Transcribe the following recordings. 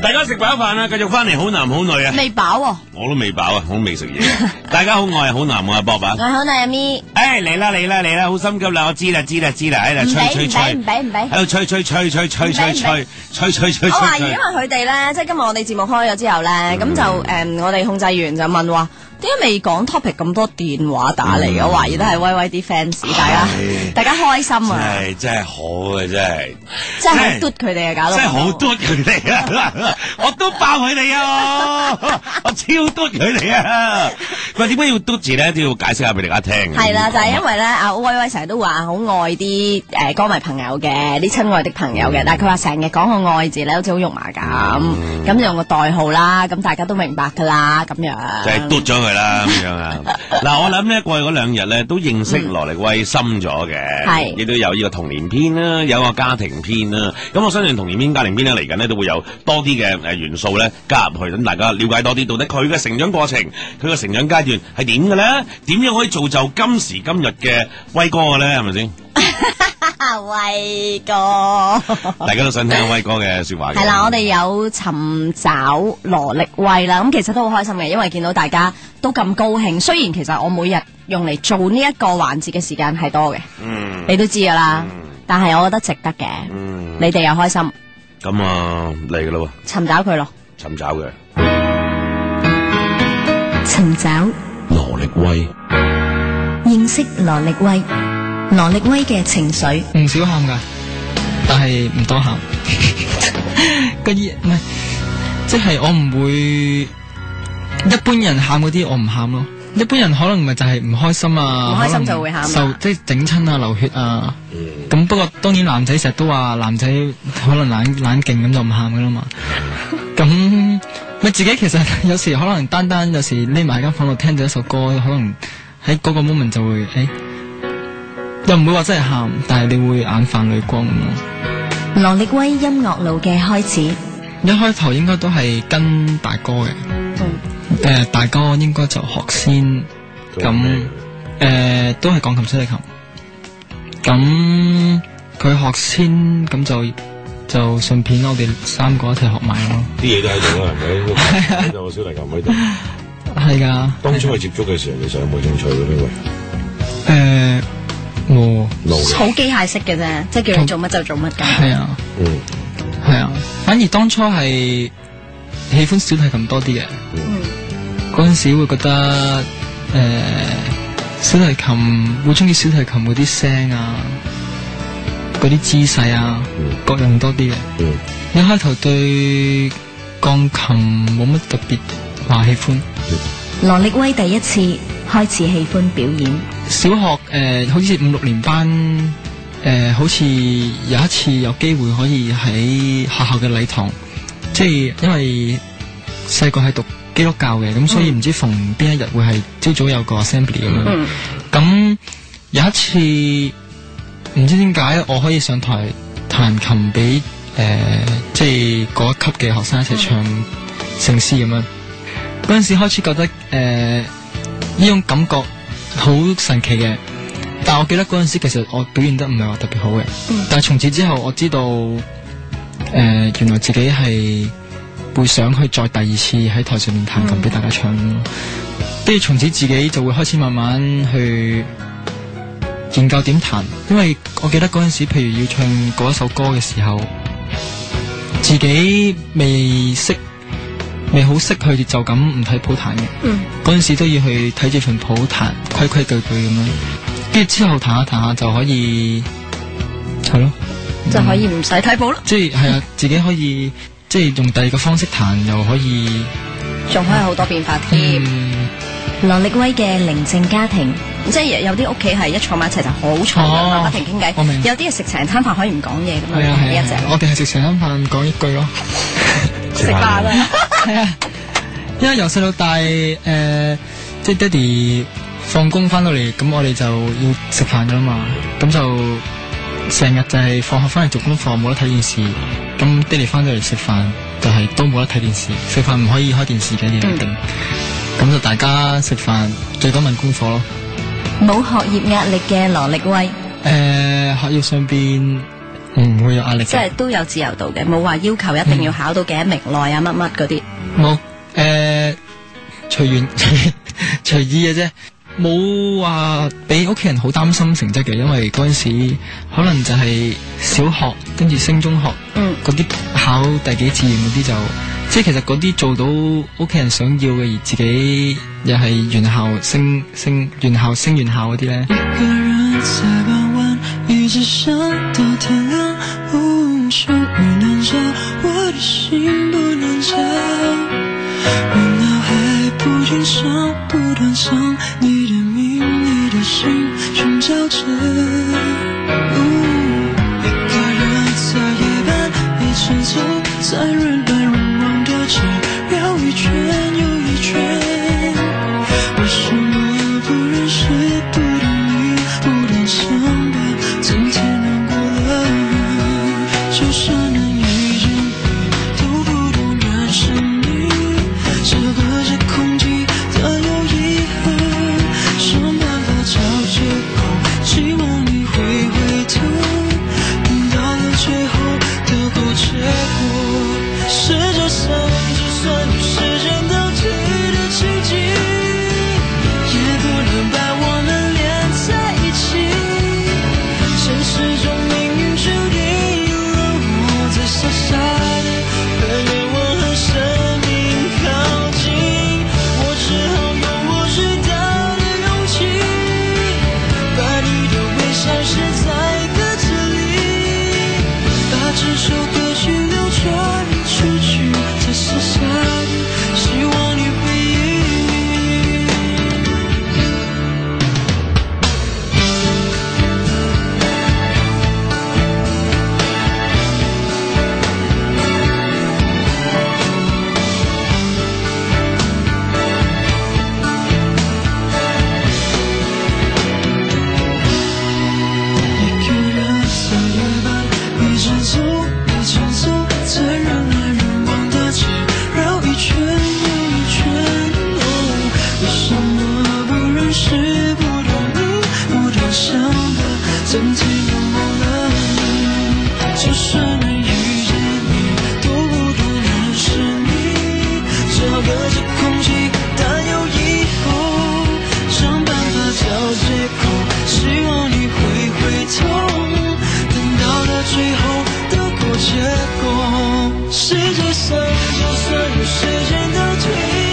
大家食飽飯啦，繼續翻嚟好男好女啊！未飽喎，我都未飽啊，我都未食嘢。大家好，我係好男，我係博伯。我係好女阿咪。誒嚟啦嚟啦嚟啦，好心急啦，我知啦，喺度吹，唔俾，喺度吹。我懷疑因為佢哋咧，即係今日我哋節目開咗之後咧，咁就我哋控制員就問話。點解未講 topic 咁多電話打嚟嘅？我懷疑都係威威啲 fans，大家開心啊！真係好嘅，真係好嘟佢哋啊，搞到真係好嘟佢哋啊！我嘟爆佢哋啊！我超嘟佢哋啊！喂，點解要嘟字咧？都要解釋下俾大家聽。係啦，就係因為咧，阿威威成日都話好愛啲歌迷朋友嘅，啲親愛的朋友嘅，但係佢話成日講個愛字咧，好似好肉麻咁，咁就用個代號啦，咁大家都明白噶啦，咁樣就係嘟咗佢啦，咁樣啊！嗱，我諗咧過去嗰2日咧都認識羅力威深咗嘅，係亦都有呢個童年篇啦，有個家庭篇啦。咁我相信童年篇、家庭篇咧嚟緊咧都會有多啲嘅元素咧加入去，等大家了解多啲，到底佢嘅成長過程、佢嘅成長階段係點嘅咧？點樣可以造就今時今日嘅威哥嘅咧？係咪先？威哥，大家都想聽威哥嘅說話嘅。係啦，我哋有尋找羅力威啦，咁其實都好開心嘅，因為見到大家都咁高興。雖然其實我每日用嚟做呢一個環節嘅時間係多嘅，你都知噶啦，但係我覺得值得嘅，你哋又開心。咁啊嚟噶啦，尋找佢咯，尋找嘅，尋找羅力威，認識羅力威。羅力威嘅情緒唔少喊噶，但係唔多喊。嗰啲唔係，即係我唔會一般人喊嗰啲，我唔喊咯。一般人可能咪就係唔開心啊，唔開心就會喊，受即係整親啊、流血啊。咁不過當然男仔成日都話男仔可能冷靜咁就唔喊噶啦嘛。咁咪自己其實有時可能單有時匿埋喺間房度聽到一首歌，可能喺嗰個 moment 就會又唔會話真係喊，但係你會眼泛淚光咁咯。羅力威音樂路嘅開始，一開頭應該都係跟大哥嘅，大哥應該就學先，咁都係鋼琴、小提琴，咁佢學先，咁就順便我哋3個一齊學埋咯。啲嘢都喺度啦，係咪？有個小提琴喺度。係噶。當初去接觸嘅時候，你想有冇興趣嘅呢位？好機械式嘅啫，即係叫你做乜就做乜噶。係啊，係啊，反而當初係喜歡小提琴多啲嘅。嗰陣時會覺得小提琴會中意小提琴嗰啲聲啊，嗰啲姿勢啊，各樣多啲嘅。一開頭對鋼琴冇乜特別話喜歡。羅力威第一次開始喜歡表演。小學好似5、6年班好似有一次有機會可以喺學校嘅禮堂，即係因為細個係讀基督教嘅，咁所以唔知逢邊一日會係朝早有個 assembly 咁樣。咁有一次唔知點解我可以上台彈琴俾即係嗰一級嘅學生一齊唱聖詩咁樣。嗰陣時開始覺得呢種感覺好神奇嘅，但我記得嗰陣時其實我表現得唔係話特別好嘅，但係從此之後我知道原來自己係會想去再第2次喺台上面彈琴俾大家唱咯。跟住從此自己就會開始慢慢去研究點彈，因為我記得嗰陣時譬如要唱嗰一首歌嘅時候，自己未好識去就咁唔睇譜彈嘅，嗰陣時都要去睇住份譜彈，規規矩矩咁樣，跟住之後彈下彈下就可以係咯，就可以唔使睇譜咯。即係啊，自己可以即係用第2個方式彈，又可以仲可以好多變化添。羅力威嘅寧靜家庭，即係有啲屋企係一坐埋一齊就好嘈嘅，不停傾偈。有啲係食成餐飯可以唔講嘢咁樣，呢一隻。我哋係食成餐飯講一句咯。食飯啊，係啊，因為由細到大，即係爹哋放工翻到嚟，咁我哋就要食飯噶啦嘛，咁就成日就係放學翻嚟做功課，冇得睇電視，咁爹哋翻到嚟食飯就係都冇得睇電視，食飯唔可以開電視嘅一定，咁就大家食飯最多問功課咯。冇學業壓力嘅羅力威，學業上邊唔會有壓力嘅，即係都有自由度嘅，冇話要求一定要考到幾多名內啊乜乜嗰啲。冇隨意嘅啫，冇話俾屋企人好擔心成績嘅，因為嗰陣時可能就係小學跟住升中學，嗰啲考第幾志願嗰啲就，即係其實嗰啲做到屋企人想要嘅，而自己又係原校升原校嗰啲咧。一個人在傍晚，一直想到天亮，終於能找我的心不能找，我腦海不停上不斷想你的名，你的心尋找着。一個人在夜半，一直走在人來人往的街，繞一圈又一圈。為什麼不認識不懂你，不懂相伴，今天難過了，就算能遇見你，都不懂認識你，這個是空氣的有遺憾，想辦法找借口，希望你會回頭，等到了最後的果結果，世界上就算有時間倒退的奇蹟，也不能把我們連在一起，現實中命運注定了我在傻傻的很願望和生命靠近，我只好用我最大的勇氣，把你的微笑寫在歌詞裡，把這首歌曲流傳出去，在傻傻的希望你回應。一個人在夜半，一直走，一直走，在人來人往的街，繞一圈又一圈。為什麼不認識，不懂你，不懂相伴，怎天又夢了？就算能遇見你，都不懂認識你，這個是空氣，但有以後，想辦法找借口，希望你會回頭，等到了最後的果結果，世界上就算有時間倒退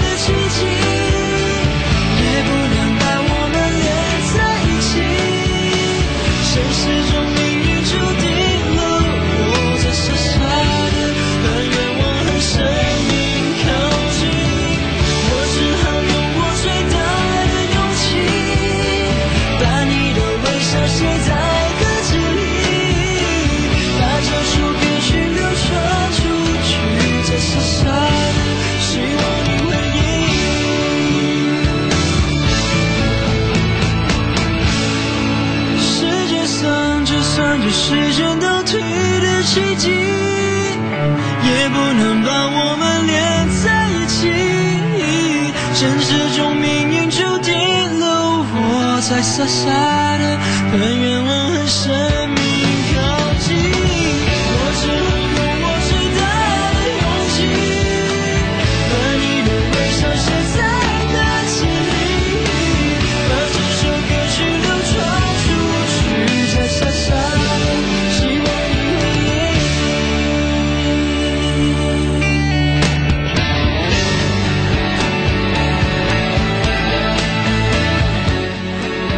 的奇蹟，也不能把我們連在一起，現實中命運注定了我在傻傻的很願望和生命靠近，我只好用我最大的勇氣，把你的微笑寫在歌詞裡，把這首歌曲流傳出去，在傻傻的希望你回應。世界上就算有時間倒退的奇蹟，也不能把我們連在一起，現實中命運注定了我在傻傻的很願望和生命靠近，我只好用我最大的勇氣，把你的微笑寫在歌詞裡，把這首歌曲流傳出去，在傻傻的希望你回應。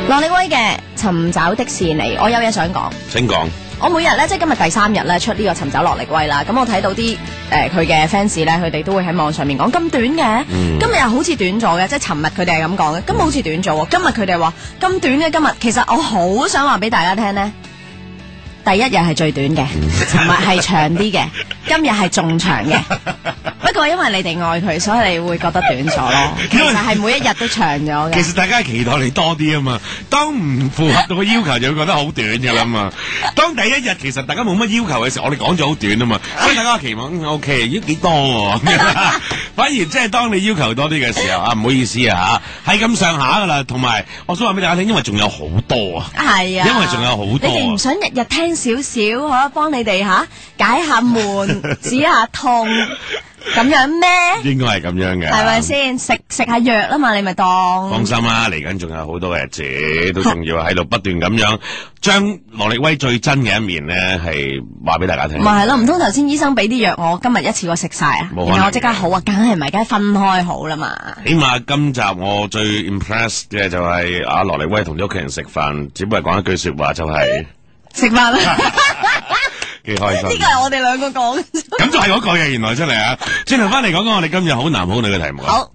羅力威嘅尋找的是你，我有嘢想講。請講。我每日咧，即係今日第3日咧出呢個尋找羅力威啦。咁我睇到啲佢嘅 fans 咧，佢哋都會喺網上面講咁短嘅，今日又好似短咗嘅，即係尋日佢哋係咁講嘅，今日好似短咗喎。今日佢哋話咁短嘅，今日其實我好想話俾大家聽呢，第一日係最短嘅，尋日係長啲嘅，今日係仲長嘅。不過因為你哋愛佢，所以你會覺得短咗咯。其實係每一日都長咗嘅。其實大家期待你多啲啊嘛，當唔符合到個要求就會覺得好短噶啦嘛。當第一日其實大家冇乜要求嘅時候，我哋講咗好短啊嘛，所以大家期望 OK， 要幾多喎？反而即係當你要求多啲嘅時候啊，唔好意思啊嚇，係咁上下噶啦。同埋我想話俾大家聽，因為仲有好多啊，係啊，因為仲有好多，你哋唔想日日聽少少，可以幫你哋解下悶，止下痛。咁樣咩？應該係咁樣嘅，係咪先？食下藥啦嘛，你咪當。放心啦，嚟緊仲有好多嘅日子，都仲要喺度不斷咁樣將羅力威最真嘅一面咧，係話俾大家聽。咪係咯，唔通頭先醫生俾啲藥我，今日一次過食晒啊？然後我即刻好啊，梗係唔係，梗係分開好啦嘛。起碼今集我最 impressed 嘅就係阿羅力威同啲屋企人食飯，只不過講一句說話就係食飯啦。幾開心！呢個係我哋兩個講，咁就係嗰個嘢，原來出嚟啊！轉頭翻嚟講講我哋今日好男好女嘅題目。好。